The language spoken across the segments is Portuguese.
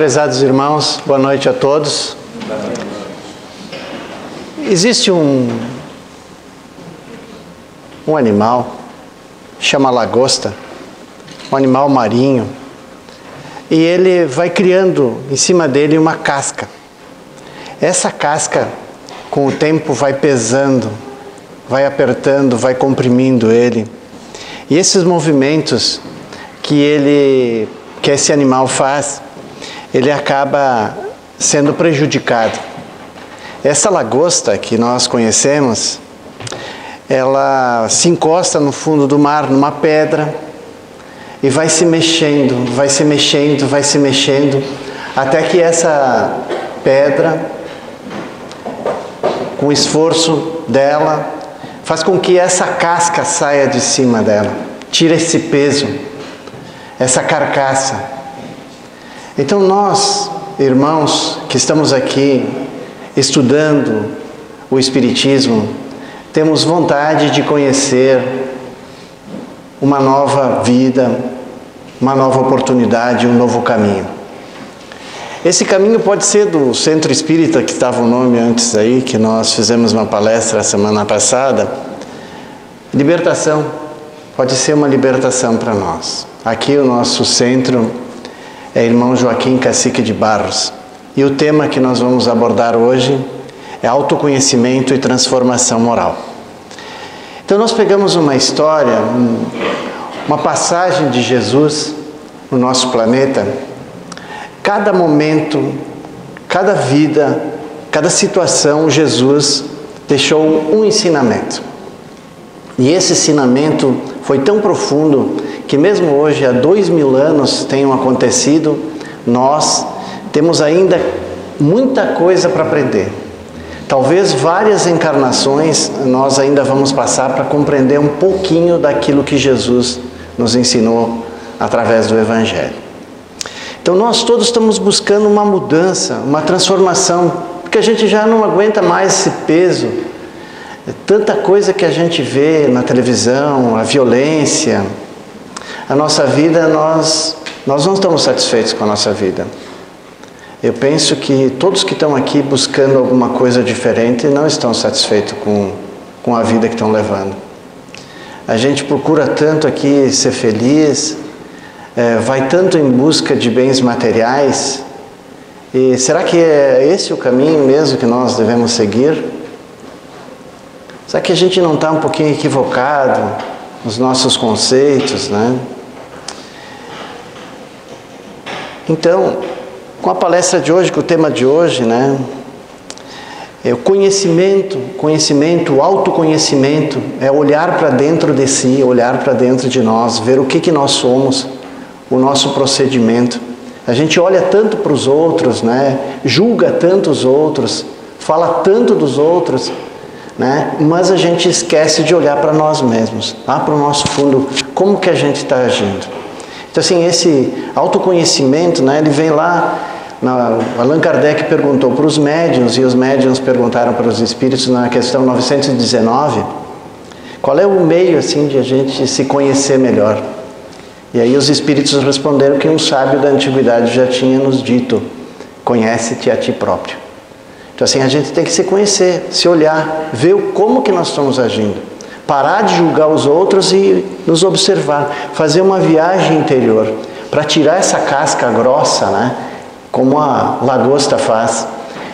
prezados irmãos, boa noite a todos. Existe um animal, chama lagosta, um animal marinho, e ele vai criando em cima dele uma casca. Essa casca, com o tempo, vai pesando, vai apertando, vai comprimindo ele. E esses movimentos que esse animal faz, ele acaba sendo prejudicado. Essa lagosta que nós conhecemos, ela se encosta no fundo do mar, numa pedra, e vai se mexendo, vai se mexendo, vai se mexendo, até que essa pedra, com o esforço dela, faz com que essa casca saia de cima dela, tira esse peso, essa carcaça. Então nós, irmãos, que estamos aqui estudando o Espiritismo, temos vontade de conhecer uma nova vida, uma nova oportunidade, um novo caminho. Esse caminho pode ser do Centro Espírita, que estava o nome antes aí, que nós fizemos uma palestra a semana passada. Libertação, pode ser uma libertação para nós. Aqui o nosso centro é Irmão Joaquim Cacique de Barros. E o tema que nós vamos abordar hoje é autoconhecimento e transformação moral. Então nós pegamos uma história, uma passagem de Jesus no nosso planeta. Cada momento, cada vida, cada situação, Jesus deixou um ensinamento. E esse ensinamento foi tão profundo que mesmo hoje, há 2000 anos tenham acontecido, nós temos ainda muita coisa para aprender. Talvez várias encarnações nós ainda vamos passar para compreender um pouquinho daquilo que Jesus nos ensinou através do Evangelho. Então nós todos estamos buscando uma mudança, uma transformação, porque a gente já não aguenta mais esse peso. Tanta coisa que a gente vê na televisão, a violência, a nossa vida, nós não estamos satisfeitos com a nossa vida. Eu penso que todos que estão aqui buscando alguma coisa diferente não estão satisfeitos com a vida que estão levando. A gente procura tanto aqui ser feliz, vai tanto em busca de bens materiais, e será que é esse o caminho mesmo que nós devemos seguir? Será que a gente não está um pouquinho equivocado nos nossos conceitos, né? Então, com a palestra de hoje, com o tema de hoje, né? É o conhecimento, o autoconhecimento, é olhar para dentro de si, olhar para dentro de nós, ver o que nós somos, o nosso procedimento. A gente olha tanto para os outros, né? Julga tanto os outros, fala tanto dos outros, né? Mas a gente esquece de olhar para nós mesmos, lá para o nosso fundo, como que a gente está agindo. Então assim, esse autoconhecimento, né? Ele vem lá, Allan Kardec perguntou para os médiuns, e os médiuns perguntaram para os espíritos na questão 919, qual é o meio assim de a gente se conhecer melhor? E aí os espíritos responderam que um sábio da antiguidade já tinha nos dito: conhece-te a ti próprio. Então assim, a gente tem que se conhecer, se olhar, ver como que nós estamos agindo. Parar de julgar os outros e nos observar. Fazer uma viagem interior para tirar essa casca grossa, né? Como a lagosta faz.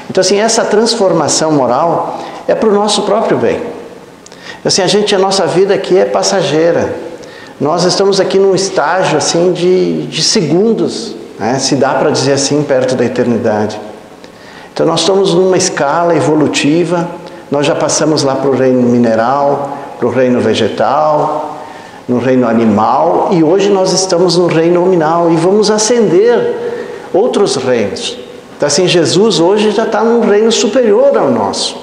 Então assim, essa transformação moral é para o nosso próprio bem. Assim, a nossa vida aqui é passageira. Nós estamos aqui num estágio assim de segundos, né? Se dá para dizer assim, perto da eternidade. Então nós estamos numa escala evolutiva, nós já passamos lá para o reino mineral, para o reino vegetal, no reino animal, e hoje nós estamos no reino nominal e vamos ascender outros reinos. Então assim, Jesus hoje já está num reino superior ao nosso.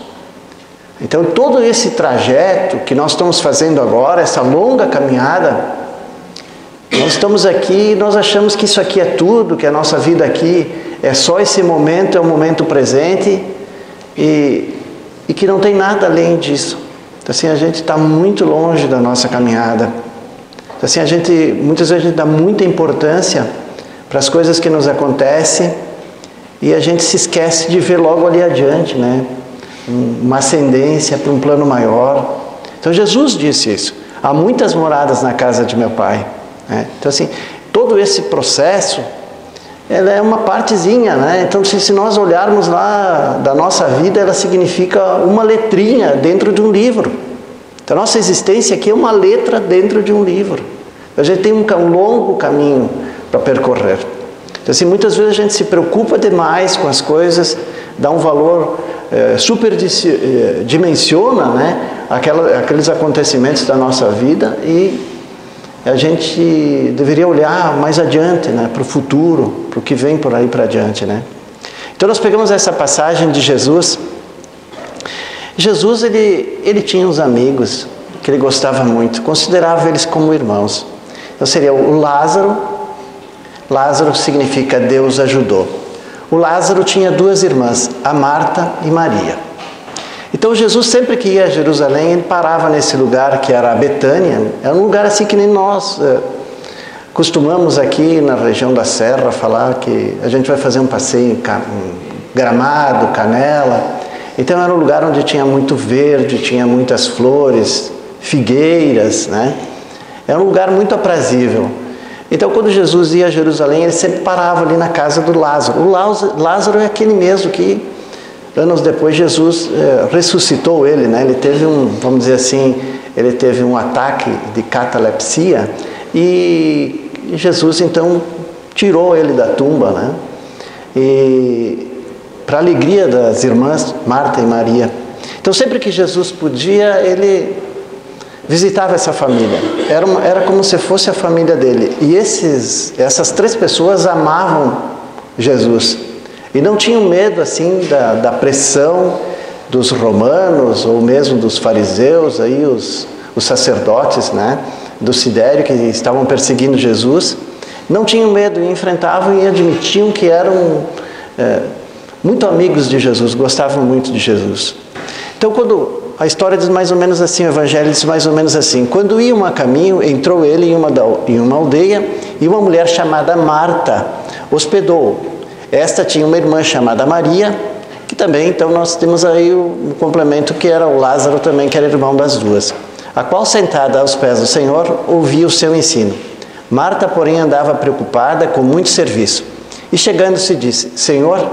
Então todo esse trajeto que nós estamos fazendo agora, essa longa caminhada, nós estamos aqui e nós achamos que isso aqui é tudo, que a nossa vida aqui é só esse momento, é o momento presente, e que não tem nada além disso. Então assim, a gente está muito longe da nossa caminhada. Então, assim, muitas vezes a gente dá muita importância para as coisas que nos acontecem e a gente se esquece de ver logo ali adiante, né? Uma ascendência para um plano maior. Então Jesus disse isso: há muitas moradas na casa de meu Pai, né? Então assim, todo esse processo, ela é uma partezinha, né? Então se nós olharmos lá da nossa vida, ela significa uma letrinha dentro de um livro. Então a nossa existência aqui é uma letra dentro de um livro. A gente tem um longo caminho para percorrer. Então assim, muitas vezes a gente se preocupa demais com as coisas, dá um valor, dimensiona, né, aqueles acontecimentos da nossa vida, e a gente deveria olhar mais adiante, né, para o futuro, para o que vem por aí para adiante, né? Então nós pegamos essa passagem de Jesus. Jesus, ele tinha uns amigos que ele gostava muito, considerava eles como irmãos. Então seria o Lázaro. Lázaro significa Deus ajudou. O Lázaro tinha duas irmãs, a Marta e Maria. Então Jesus, sempre que ia a Jerusalém, ele parava nesse lugar que era a Betânia. Era um lugar assim que nem nós costumamos aqui na região da Serra falar que a gente vai fazer um passeio em Gramado, Canela. Então era um lugar onde tinha muito verde, tinha muitas flores, figueiras, né? Era um lugar muito aprazível. Então quando Jesus ia a Jerusalém, ele sempre parava ali na casa do Lázaro. O Lázaro é aquele mesmo que anos depois Jesus ressuscitou ele, né? Ele teve vamos dizer assim, ele teve um ataque de catalepsia e Jesus então tirou ele da tumba, né? E para a alegria das irmãs Marta e Maria. Então sempre que Jesus podia, ele visitava essa família. Era como se fosse a família dele. E essas três pessoas amavam Jesus. E não tinham medo assim da pressão dos romanos ou mesmo dos fariseus, aí os sacerdotes, né, do Sidério, que estavam perseguindo Jesus. Não tinham medo e enfrentavam e admitiam que eram muito amigos de Jesus, gostavam muito de Jesus. Então quando a história diz mais ou menos assim, o Evangelho diz mais ou menos assim: quando iam a caminho, entrou ele em uma aldeia e uma mulher chamada Marta hospedou. Esta tinha uma irmã chamada Maria, que também, então nós temos aí um complemento que era o Lázaro também, que era irmão das duas, a qual sentada aos pés do Senhor ouvia o seu ensino. Marta, porém, andava preocupada com muito serviço e chegando-se disse: Senhor,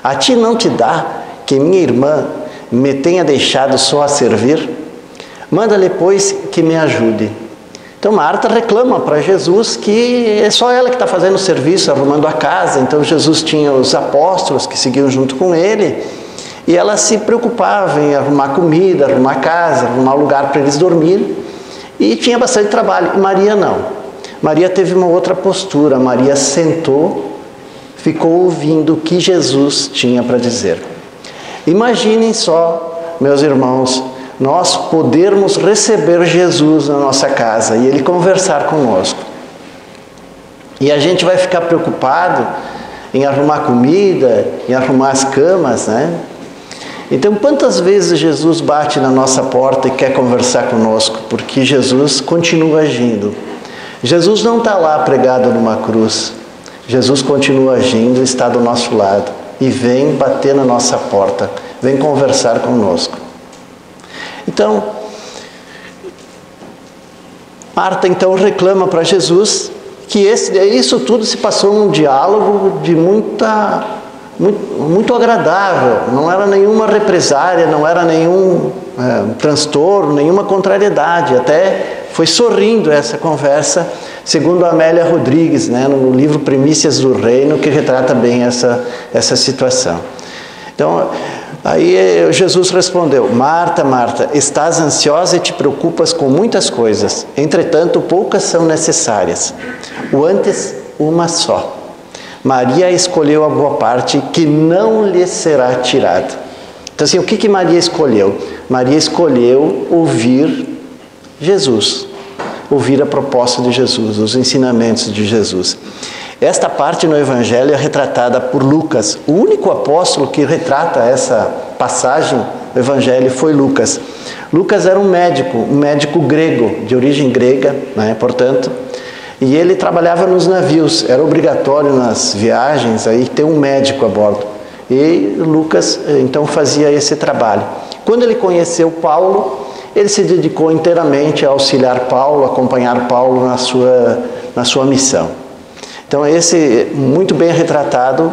a ti não te dá que minha irmã me tenha deixado só a servir? Manda-lhe, pois, que me ajude. Então Marta reclama para Jesus que é só ela que está fazendo o serviço, arrumando a casa. Então Jesus tinha os apóstolos que seguiam junto com ele, e ela se preocupava em arrumar comida, arrumar casa, arrumar lugar para eles dormirem, e tinha bastante trabalho. E Maria não. Maria teve uma outra postura. Maria sentou, ficou ouvindo o que Jesus tinha para dizer. Imaginem só, meus irmãos, nós podermos receber Jesus na nossa casa e Ele conversar conosco. E a gente vai ficar preocupado em arrumar comida, em arrumar as camas, né? Então, quantas vezes Jesus bate na nossa porta e quer conversar conosco? Porque Jesus continua agindo. Jesus não está lá pregado numa cruz. Jesus continua agindo, está do nosso lado e vem bater na nossa porta, vem conversar conosco. Então, Marta então reclama para Jesus que isso tudo se passou num diálogo de muito agradável, não era nenhuma represária, não era nenhum transtorno, nenhuma contrariedade, até foi sorrindo essa conversa, segundo Amélia Rodrigues, né, no livro Primícias do Reino, que retrata bem essa situação. Então, aí Jesus respondeu: Marta, Marta, estás ansiosa e te preocupas com muitas coisas, entretanto poucas são necessárias. O antes, uma só. Maria escolheu a boa parte que não lhe será tirada. Então assim, o que Maria escolheu? Maria escolheu ouvir Jesus, ouvir a proposta de Jesus, os ensinamentos de Jesus. Esta parte no Evangelho é retratada por Lucas. O único apóstolo que retrata essa passagem do Evangelho foi Lucas. Lucas era um médico grego, de origem grega, né? Portanto, E ele trabalhava nos navios, era obrigatório nas viagens aí ter um médico a bordo. E Lucas então fazia esse trabalho. Quando ele conheceu Paulo, ele se dedicou inteiramente a auxiliar Paulo, acompanhar Paulo na sua missão. Então esse muito bem retratado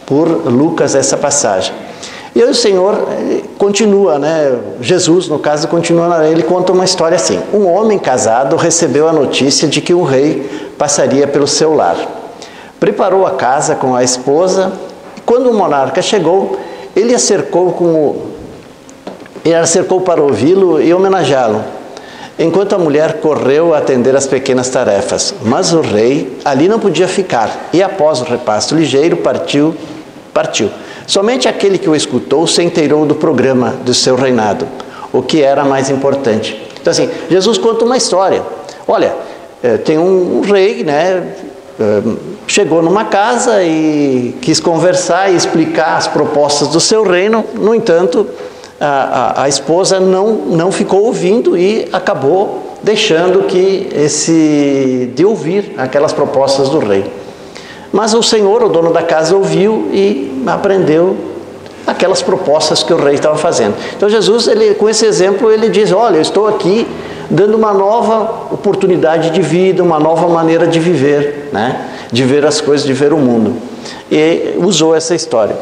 por Lucas essa passagem. E aí o Senhor continua, né? Jesus, no caso, continua, ele conta uma história assim. Um homem casado recebeu a notícia de que o rei passaria pelo seu lar. Preparou a casa com a esposa, e quando o monarca chegou, ele a cercou para ouvi-lo e homenageá-lo, enquanto a mulher correu a atender as pequenas tarefas. Mas o rei ali não podia ficar, e após o repasto ligeiro, partiu. Somente aquele que o escutou se inteirou do programa do seu reinado, o que era mais importante. Então assim, Jesus conta uma história. Olha, tem um rei, né, chegou numa casa e quis conversar e explicar as propostas do seu reino. No entanto, a esposa não ficou ouvindo e acabou deixando de ouvir aquelas propostas do rei. Mas o Senhor, o dono da casa, ouviu e aprendeu aquelas propostas que o rei estava fazendo. Então Jesus, com esse exemplo, ele diz, olha, eu estou aqui dando uma nova oportunidade de vida, uma nova maneira de viver, né? De ver as coisas, de ver o mundo. E usou essa história.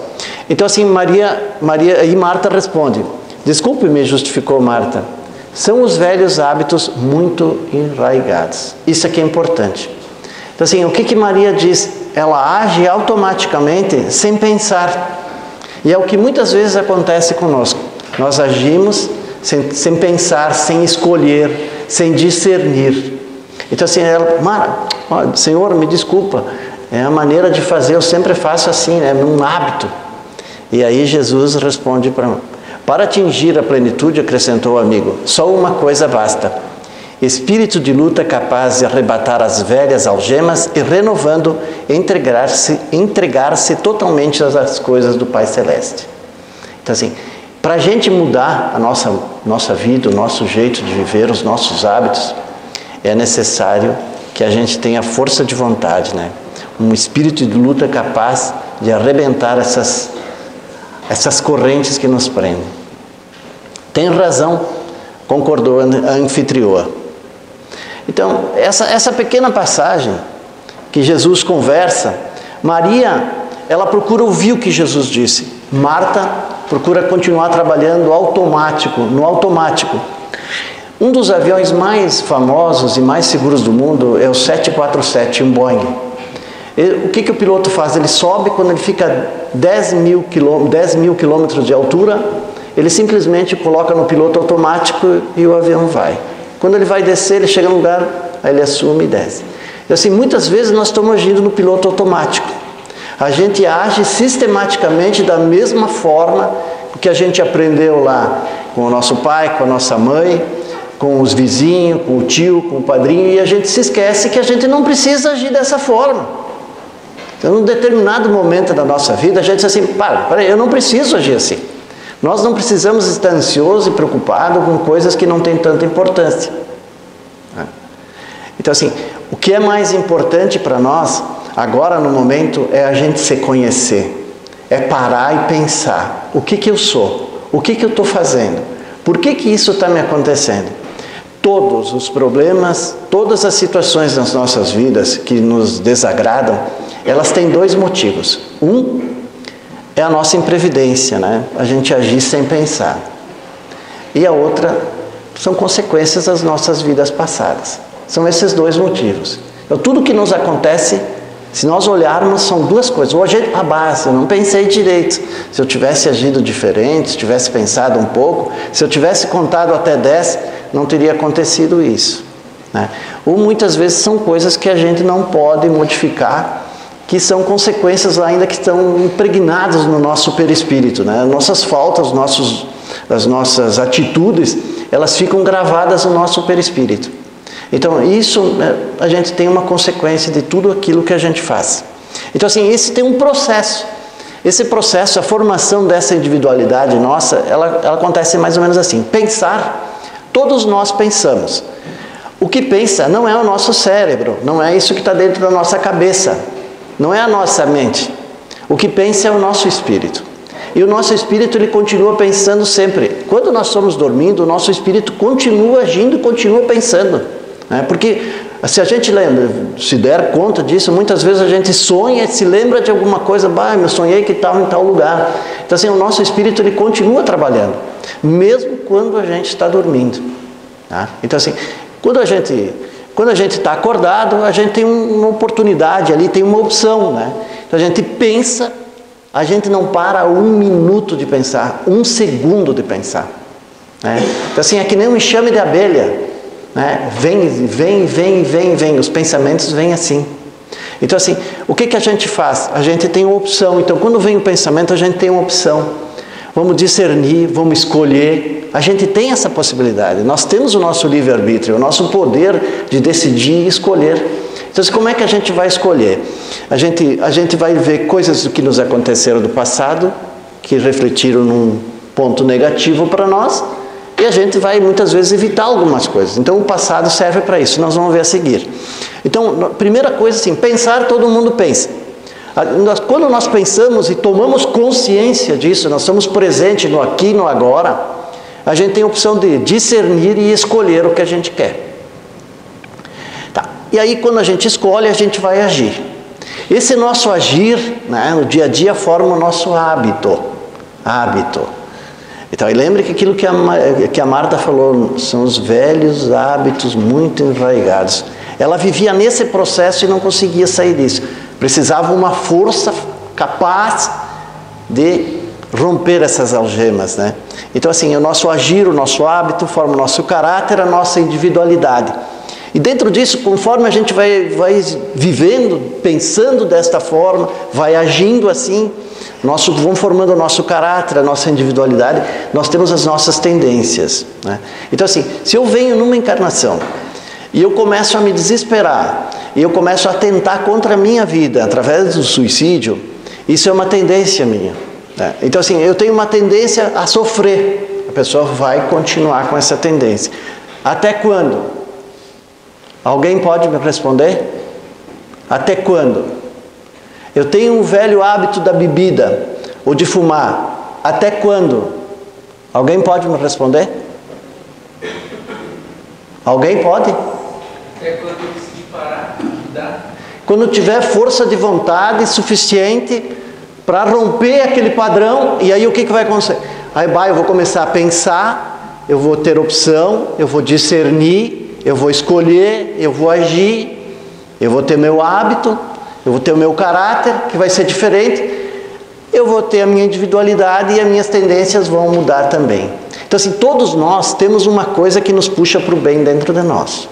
Então assim, Maria e Marta responde, desculpe-me, justificou Marta, são os velhos hábitos muito enraigados. Isso aqui é importante. Então assim, o que Maria diz? Ela age automaticamente, sem pensar. E é o que muitas vezes acontece conosco. Nós agimos sem pensar, sem escolher, sem discernir. Então assim, Senhor, me desculpa, é a maneira de fazer, eu sempre faço assim, é um hábito. E aí Jesus responde para atingir a plenitude, acrescentou o amigo, só uma coisa basta. Espírito de luta capaz de arrebatar as velhas algemas e renovando, entregar-se totalmente às coisas do Pai Celeste. Então assim, para a gente mudar a nossa vida, o nosso jeito de viver, os nossos hábitos, é necessário que a gente tenha força de vontade, né? Um espírito de luta capaz de arrebentar essas correntes que nos prendem. Tem razão, concordou a anfitrioa. Então, essa pequena passagem que Jesus conversa, Maria, ela procura ouvir o que Jesus disse. Marta procura continuar trabalhando no automático. Um dos aviões mais famosos e mais seguros do mundo é o 747, um Boeing. O que o piloto faz? Ele sobe, quando ele fica 10 mil quilômetros de altura, ele simplesmente coloca no piloto automático e o avião vai. Quando ele vai descer, ele chega no lugar, aí ele assume e desce. E assim, muitas vezes nós estamos agindo no piloto automático. A gente age sistematicamente da mesma forma que a gente aprendeu lá com o nosso pai, com a nossa mãe, com os vizinhos, com o tio, com o padrinho, e a gente se esquece que a gente não precisa agir dessa forma. Então, num determinado momento da nossa vida, a gente diz assim, para, eu não preciso agir assim. Nós não precisamos estar ansiosos e preocupados com coisas que não têm tanta importância. Então assim, o que é mais importante para nós, agora no momento, é a gente se conhecer. É parar e pensar, o que eu sou? O que eu estou fazendo? Por que isso está me acontecendo? Todos os problemas, todas as situações das nossas vidas que nos desagradam, elas têm dois motivos. Um é a nossa imprevidência, né? A gente agir sem pensar. E a outra são consequências das nossas vidas passadas. São esses dois motivos. Então, tudo que nos acontece, se nós olharmos, são duas coisas. Hoje, a base, eu não pensei direito. Se eu tivesse agido diferente, se tivesse pensado um pouco, se eu tivesse contado até 10, não teria acontecido isso, né? Ou muitas vezes são coisas que a gente não pode modificar, que são consequências ainda que estão impregnadas no nosso perispírito, né? Nossas faltas, as nossas atitudes, elas ficam gravadas no nosso perispírito. Então isso, a gente tem uma consequência de tudo aquilo que a gente faz. Então assim, esse tem um processo. Esse processo, a formação dessa individualidade nossa, ela acontece mais ou menos assim. Pensar, todos nós pensamos. O que pensa não é o nosso cérebro, não é isso que está dentro da nossa cabeça, não é a nossa mente. O que pensa é o nosso espírito. E o nosso espírito, ele continua pensando sempre. Quando nós estamos dormindo, o nosso espírito continua agindo, continua pensando. Né? Porque se a gente lembra, se der conta disso, muitas vezes a gente sonha, se lembra de alguma coisa, eu sonhei que estava em tal lugar. Então assim, o nosso espírito, ele continua trabalhando, mesmo quando a gente está dormindo. Tá? Então assim, quando a gente está acordado, a gente tem uma oportunidade ali, tem uma opção, né? Então a gente pensa, a gente não para 1 minuto de pensar, 1 segundo de pensar. Né? Então assim, é que nem um enxame de abelha. Né? Vem, os pensamentos vêm assim. Então assim, o que a gente faz? A gente tem uma opção. Então quando vem o pensamento, a gente tem uma opção. Vamos discernir, vamos escolher. A gente tem essa possibilidade. Nós temos o nosso livre-arbítrio, o nosso poder de decidir e escolher. Então, como é que a gente vai escolher? A gente vai ver coisas que nos aconteceram do passado, que refletiram num ponto negativo para nós, e a gente vai muitas vezes evitar algumas coisas. Então, o passado serve para isso, nós vamos ver a seguir. Então, primeira coisa assim, pensar, todo mundo pensa. Quando nós pensamos e tomamos consciência disso, nós estamos presentes no aqui e no agora, a gente tem a opção de discernir e escolher o que a gente quer. Tá. E aí quando a gente escolhe, a gente vai agir. Esse nosso agir, né, no dia a dia, forma o nosso hábito. Então, e lembre que aquilo que a Marta falou, são os velhos hábitos muito enraigados. Ela vivia nesse processo e não conseguia sair disso. Precisava uma força capaz de romper essas algemas, né? Então assim, o nosso agir, o nosso hábito forma o nosso caráter, a nossa individualidade. E dentro disso, conforme a gente vai vivendo, pensando desta forma, vai agindo assim, vamos formando o nosso caráter, a nossa individualidade, nós temos as nossas tendências, né? Então assim, se eu venho numa encarnação e eu começo a me desesperar, e eu começo a atentar contra a minha vida através do suicídio, isso é uma tendência minha. Né? Então assim, eu tenho uma tendência a sofrer, a pessoa vai continuar com essa tendência. Até quando? Alguém pode me responder? Até quando? Eu tenho um velho hábito da bebida, ou de fumar. Até quando? Alguém pode me responder? Alguém pode? Até quando eu decidir parar de mudar? Quando tiver força de vontade suficiente para romper aquele padrão, e aí o que vai acontecer? Aí eu vou começar a pensar, eu vou ter opção, eu vou discernir, eu vou escolher, eu vou agir, eu vou ter meu hábito, eu vou ter o meu caráter, que vai ser diferente, eu vou ter a minha individualidade e as minhas tendências vão mudar também. Então assim, todos nós temos uma coisa que nos puxa para o bem dentro de nós.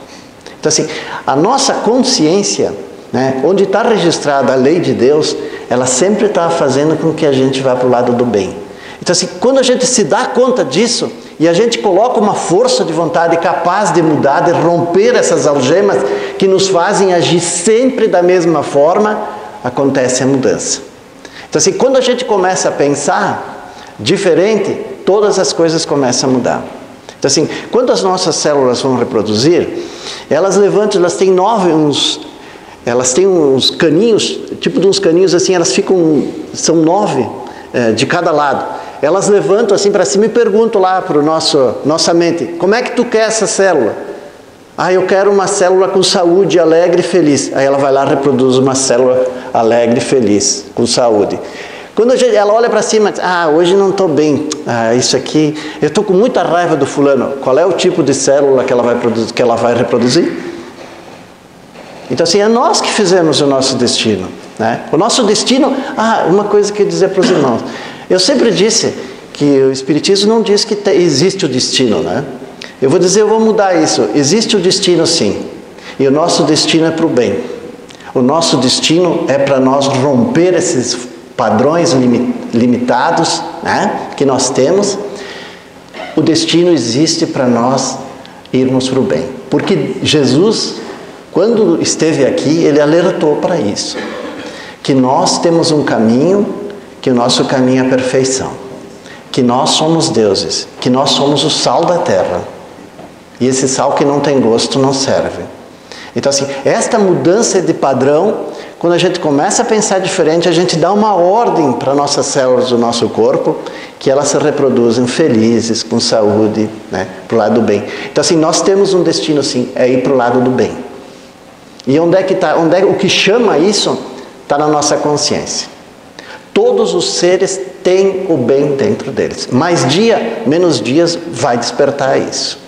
Então assim, a nossa consciência, né, onde está registrada a lei de Deus, ela sempre está fazendo com que a gente vá para o lado do bem. Então assim, quando a gente se dá conta disso, e a gente coloca uma força de vontade capaz de mudar, de romper essas algemas que nos fazem agir sempre da mesma forma, acontece a mudança. Então assim, quando a gente começa a pensar diferente, todas as coisas começam a mudar. Então assim, quando as nossas células vão reproduzir, elas levantam, elas têm uns caninhos, tipo de uns caninhos assim, elas ficam, são 9 de cada lado. Elas levantam assim para cima e perguntam lá para nossa mente, como é que tu quer essa célula? Eu quero uma célula com saúde, alegre e feliz. Aí ela vai lá e reproduz uma célula alegre e feliz, com saúde. Quando ela olha para cima e diz, hoje não estou bem, isso aqui, eu estou com muita raiva do fulano. Qual é o tipo de célula que ela vai reproduzir? Então assim, é nós que fizemos o nosso destino, né? O nosso destino, uma coisa que eu dizer para os irmãos, eu sempre disse que o Espiritismo não diz que existe o destino, né? Eu vou mudar isso, existe o destino sim, e o nosso destino é para o bem. O nosso destino é para nós romper esses padrões limitados, né, que nós temos. O destino existe para nós irmos para o bem, porque Jesus, quando esteve aqui, ele alertou para isso, que nós temos um caminho, que o nosso caminho é a perfeição, que nós somos deuses, que nós somos o sal da terra. E esse sal que não tem gosto não serve. Então assim, esta mudança de padrão, quando a gente começa a pensar diferente, a gente dá uma ordem para nossas células do nosso corpo, que elas se reproduzem felizes, com saúde, né, para o lado do bem. Então assim, nós temos um destino assim, é ir para o lado do bem. E onde é que está? O que chama isso? Está na nossa consciência. Todos os seres têm o bem dentro deles. Mais dia, menos dias, vai despertar isso.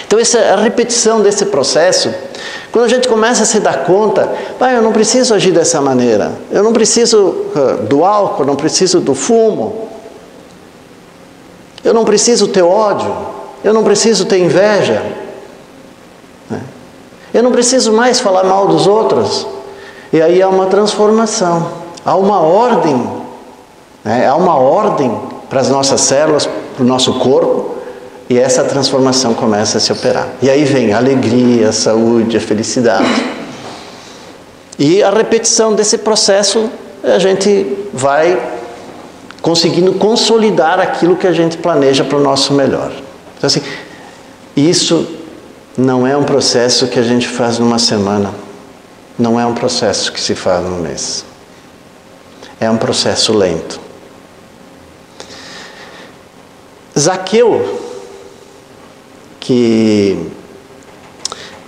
Então, essa é a repetição desse processo. Quando a gente começa a se dar conta, eu não preciso agir dessa maneira. Eu não preciso do álcool, não preciso do fumo. Eu não preciso ter ódio. Eu não preciso ter inveja. Eu não preciso mais falar mal dos outros. E aí há uma transformação. Há uma ordem. Há uma ordem para as nossas células, para o nosso corpo. E essa transformação começa a se operar. E aí vem a alegria, a saúde, a felicidade. E a repetição desse processo, a gente vai conseguindo consolidar aquilo que a gente planeja para o nosso melhor. Então assim, isso não é um processo que a gente faz numa semana. Não é um processo que se faz num mês. É um processo lento. Zaqueu, que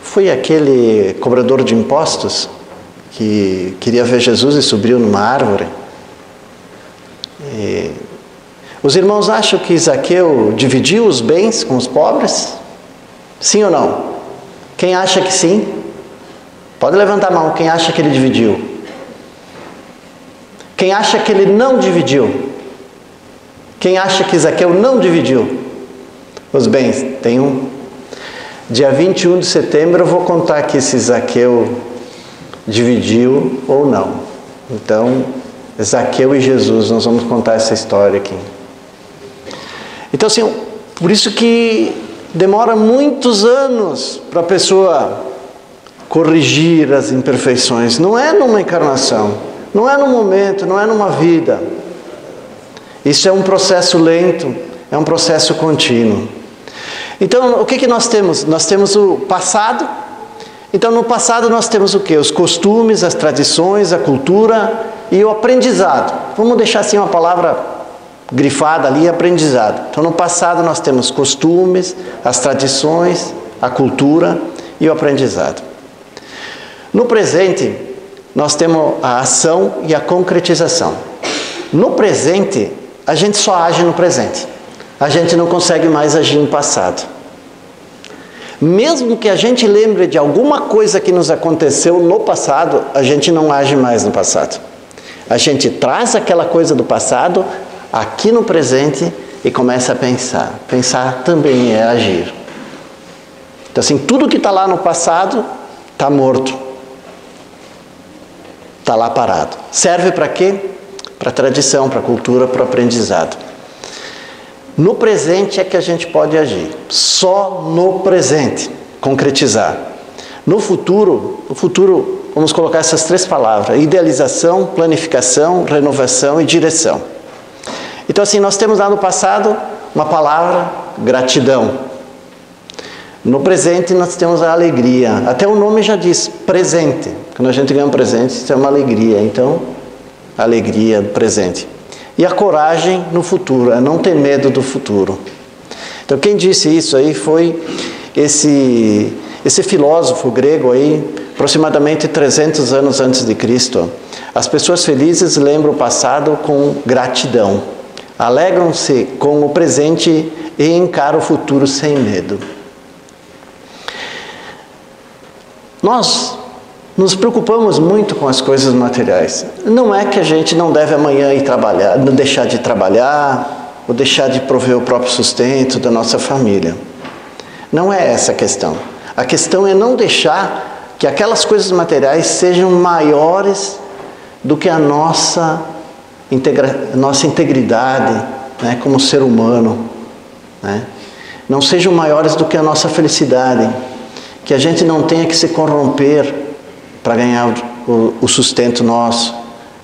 foi aquele cobrador de impostos que queria ver Jesus e subiu numa árvore. E os irmãos acham que Zaqueu dividiu os bens com os pobres? Sim ou não? Quem acha que sim? Pode levantar a mão, quem acha que ele dividiu? Quem acha que ele não dividiu? Quem acha que Zaqueu não dividiu os bens? Tem um. Dia 21 de setembro eu vou contar aqui se Zaqueu dividiu ou não. Então, Zaqueu e Jesus, nós vamos contar essa história aqui. Então assim, por isso que demora muitos anos para a pessoa corrigir as imperfeições. Não é numa encarnação, não é num momento, não é numa vida. Isso é um processo lento, é um processo contínuo. Então, o que nós temos? Nós temos o passado. Então, no passado nós temos o quê? Os costumes, as tradições, a cultura e o aprendizado. Vamos deixar assim uma palavra grifada ali, aprendizado. Então, no passado nós temos costumes, as tradições, a cultura e o aprendizado. No presente, nós temos a ação e a concretização. No presente, a gente só age no presente. A gente não consegue mais agir no passado. Mesmo que a gente lembre de alguma coisa que nos aconteceu no passado, a gente não age mais no passado. A gente traz aquela coisa do passado aqui no presente e começa a pensar. Pensar também é agir. Então assim, tudo que está lá no passado está morto. Está lá parado. Serve para quê? Para a tradição, para a cultura, para o aprendizado. No presente é que a gente pode agir. Só no presente, concretizar. No futuro, vamos colocar essas três palavras: idealização, planificação, renovação e direção. Então assim, nós temos lá no passado uma palavra, gratidão. No presente nós temos a alegria. Até o nome já diz, presente. Quando a gente ganha um presente, isso é uma alegria. Então, alegria do presente. E a coragem no futuro, é não ter medo do futuro. Então quem disse isso aí foi esse filósofo grego aí, aproximadamente 300 anos antes de Cristo. As pessoas felizes lembram o passado com gratidão. Alegram-se com o presente e encaram o futuro sem medo. Nós nos preocupamos muito com as coisas materiais. Não é que a gente não deve amanhã ir trabalhar, não deixar de trabalhar, ou deixar de prover o próprio sustento da nossa família. Não é essa a questão. A questão é não deixar que aquelas coisas materiais sejam maiores do que a nossa integridade, né, como ser humano. Né? Não sejam maiores do que a nossa felicidade. Que a gente não tenha que se corromper para ganhar o sustento nosso,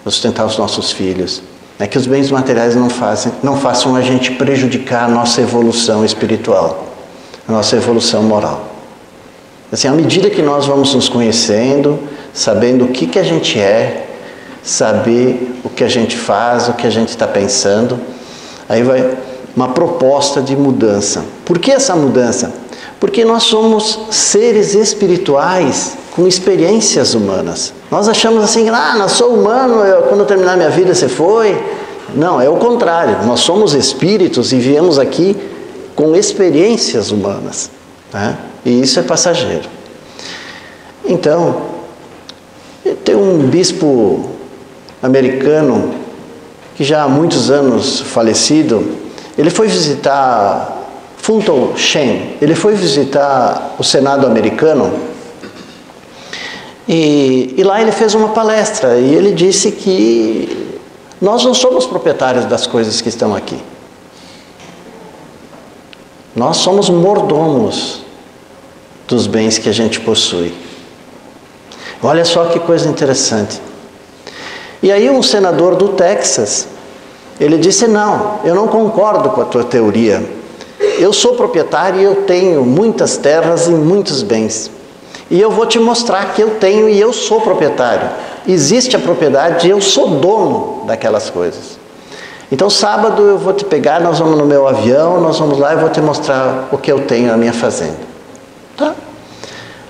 sustentar os nossos filhos. É que os bens materiais não façam a gente prejudicar a nossa evolução espiritual. a nossa evolução moral. Assim, à medida que nós vamos nos conhecendo, sabendo o que a gente é, saber o que a gente faz, o que a gente está pensando, aí vai uma proposta de mudança. Por que essa mudança? Porque nós somos seres espirituais com experiências humanas. Nós achamos assim, não sou humano, quando eu terminar minha vida você foi. Não, é o contrário. Nós somos espíritos e viemos aqui com experiências humanas, né? E isso é passageiro. Então, tem um bispo americano que já há muitos anos falecido, ele foi visitar Fulton Sheen, ele foi visitar o Senado americano e lá ele fez uma palestra e ele disse que nós não somos proprietários das coisas que estão aqui. Nós somos mordomos dos bens que a gente possui. Olha só que coisa interessante. E aí um senador do Texas, ele disse, não, eu não concordo com a tua teoria. Eu sou proprietário e eu tenho muitas terras e muitos bens. E eu vou te mostrar que eu tenho e eu sou proprietário. Existe a propriedade e eu sou dono daquelas coisas. Então sábado eu vou te pegar, nós vamos no meu avião, nós vamos lá e eu vou te mostrar o que eu tenho na minha fazenda. Tá?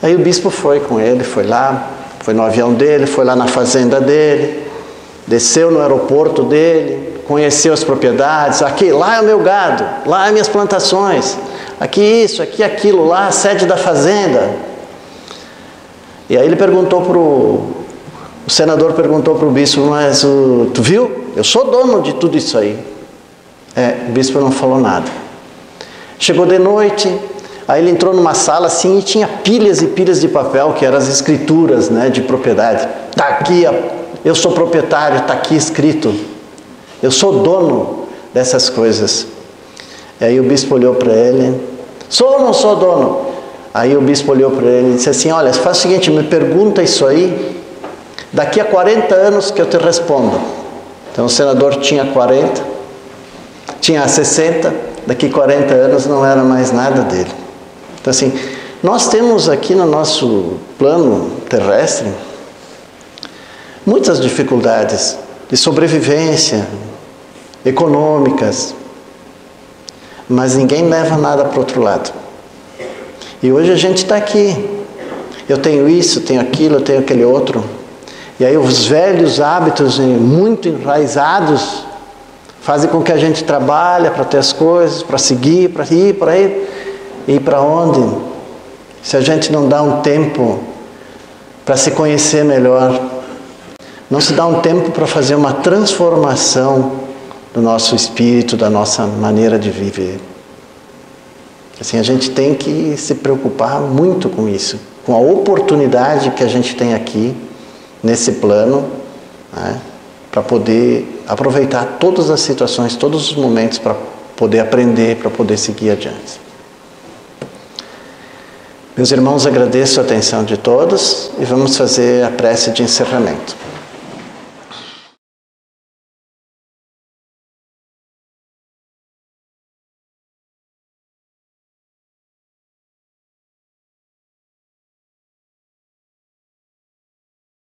Aí o bispo foi com ele, foi lá, foi no avião dele, foi lá na fazenda dele, desceu no aeroporto dele, conheceu as propriedades, aqui, lá é o meu gado, lá é minhas plantações, aqui isso, aqui aquilo, lá a sede da fazenda. E aí ele perguntou o senador perguntou para o bispo, mas tu viu? Eu sou dono de tudo isso aí. O bispo não falou nada. Chegou de noite, aí ele entrou numa sala assim e tinha pilhas e pilhas de papel, que eram as escrituras, né, de propriedade. Está aqui, eu sou proprietário, está aqui escrito. Eu sou dono dessas coisas. E aí o bispo olhou para ele, sou ou não sou dono? Aí o bispo olhou para ele e disse assim, olha, faz o seguinte, me pergunta isso aí, daqui a 40 anos que eu te respondo. Então o senador tinha 40, tinha 60, daqui a 40 anos não era mais nada dele. Então assim, nós temos aqui no nosso plano terrestre muitas dificuldades de sobrevivência, econômicas, mas ninguém leva nada para o outro lado. E hoje a gente está aqui, eu tenho isso, tenho aquilo, eu tenho aquele outro, e aí os velhos hábitos muito enraizados fazem com que a gente trabalhe para ter as coisas, para seguir, para ir por aí, e para onde? Se a gente não dá um tempo para se conhecer melhor, não se dá um tempo para fazer uma transformação do nosso espírito, da nossa maneira de viver. Assim, a gente tem que se preocupar muito com isso, com a oportunidade que a gente tem aqui, nesse plano, né, para poder aproveitar todas as situações, todos os momentos para poder aprender, para poder seguir adiante. Meus irmãos, agradeço a atenção de todos e vamos fazer a prece de encerramento.